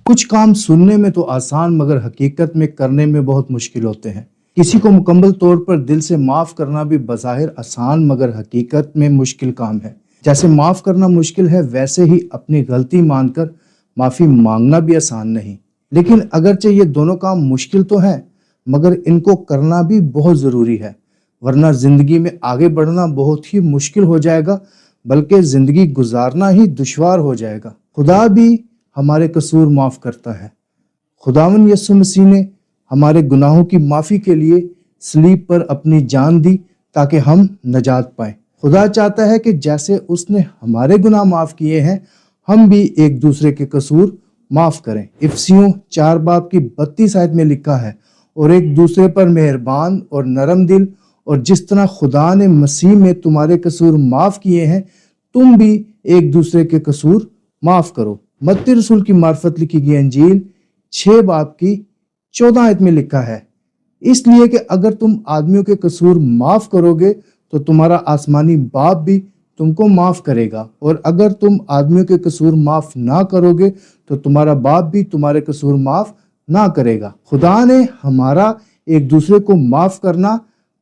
کچھ کام سننے میں تو آسان مگر حقیقت میں کرنے میں بہت مشکل ہوتے ہیں۔ کسی کو مکمل طور پر دل سے معاف کرنا بھی بظاہر آسان مگر حقیقت میں مشکل کام ہے۔ جیسے معاف کرنا مشکل ہے ویسے ہی اپنی غلطی مان کر معافی مانگنا بھی آسان نہیں۔ لیکن اگرچہ یہ دونوں کام مشکل تو ہیں مگر ان کو کرنا بھی بہت ضروری ہے، ورنہ زندگی میں آگے بڑھنا بہت ہی مشکل ہو جائے گا، بلکہ زندگی گزارنا ہی دشوار ہو جائے گا۔ خدا بھی ہمارے قصور معاف کرتا ہے۔ خداوند یسوع مسیح نے ہمارے گناہوں کی معافی کے لیے صلیب پر اپنی جان دی تاکہ ہم نجات پائیں۔ خدا چاہتا ہے کہ جیسے اس نے ہمارے گناہ معاف کیے ہیں ہم بھی ایک دوسرے کے قصور معاف کریں۔ افسیوں 4 باب کی 32 آیت میں لکھا ہے، اور ایک دوسرے پر مہربان اور نرم دل، اور جس طرح خدا نے مسیح میں تمہارے قصور معاف کیے ہیں تم بھی ایک دوسرے کے قصور معاف کرو۔ متی رسول کی معرفت لکھی گئی انجیل 6 باب کی 14 آیت میں لکھا ہے، اس لیے کہ اگر تم آدمیوں کے قصور معاف کرو گے تو تمہارا آسمانی باپ بھی تم کو معاف کرے گا، اور اگر تم آدمیوں کے قصور معاف نہ کرو گے تو تمہارا باپ بھی تمہارے قصور معاف نہ کرے گا۔ خدا نے ہمارا ایک دوسرے کو معاف کرنا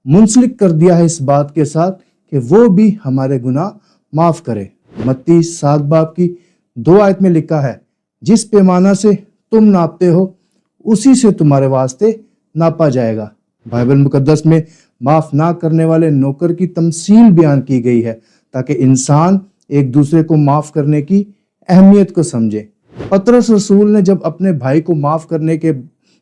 منسلک کر دیا ہے اس بات کے ساتھ کہ وہ بھی ہمارے گناہ معاف کرے۔ متی 7 باب کی 2 آیت میں لکھا ہے، جس پیمانہ سے تم ناپتے ہو اسی سے تمہارے واسطے ناپا جائے گا۔ بائبل مقدس میں معاف نہ کرنے والے نوکر کی تمثیل بیان کی گئی ہے تاکہ انسان ایک دوسرے کو معاف کرنے کی اہمیت کو سمجھے۔ پطرس رسول نے جب اپنے بھائی کو معاف کرنے کے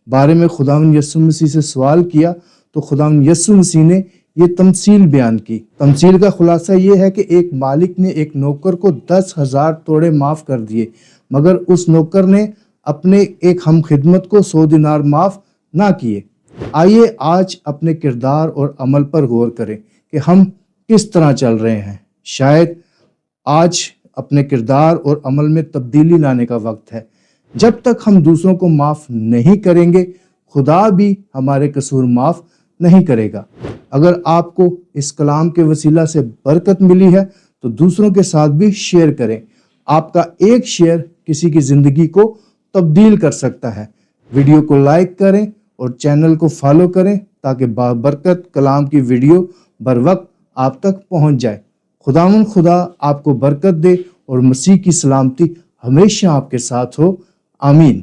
بارے میں خداوند یسوع مسیح سے سوال کیا تو خداوند یسوع مسیح نے یہ تمثیل بیان کی۔ تمثیل کا خلاصہ یہ ہے کہ ایک مالک نے ایک نوکر کو 10,000 توڑے معاف کر دیے، مگر اس نوکر نے اپنے ایک ہم خدمت کو 100 دینار معاف نہ کیے۔ آئیے آج اپنے کردار اور عمل پر غور کریں کہ ہم کس طرح چل رہے ہیں۔ شاید آج اپنے کردار اور عمل میں تبدیلی لانے کا وقت ہے۔ جب تک ہم دوسروں کو معاف نہیں کریں گے خدا بھی ہمارے قصور معاف نہیں کرے گا۔ اگر آپ کو اس کلام کے وسیلہ سے برکت ملی ہے تو دوسروں کے ساتھ بھی شیئر کریں۔ آپ کا ایک شیئر کسی کی زندگی کو تبدیل کر سکتا ہے۔ ویڈیو کو لائک کریں اور چینل کو فالو کریں تاکہ بابرکت کلام کی ویڈیو بر وقت آپ تک پہنچ جائے۔ خداوند خدا آپ کو برکت دے اور مسیح کی سلامتی ہمیشہ آپ کے ساتھ ہو۔ آمین۔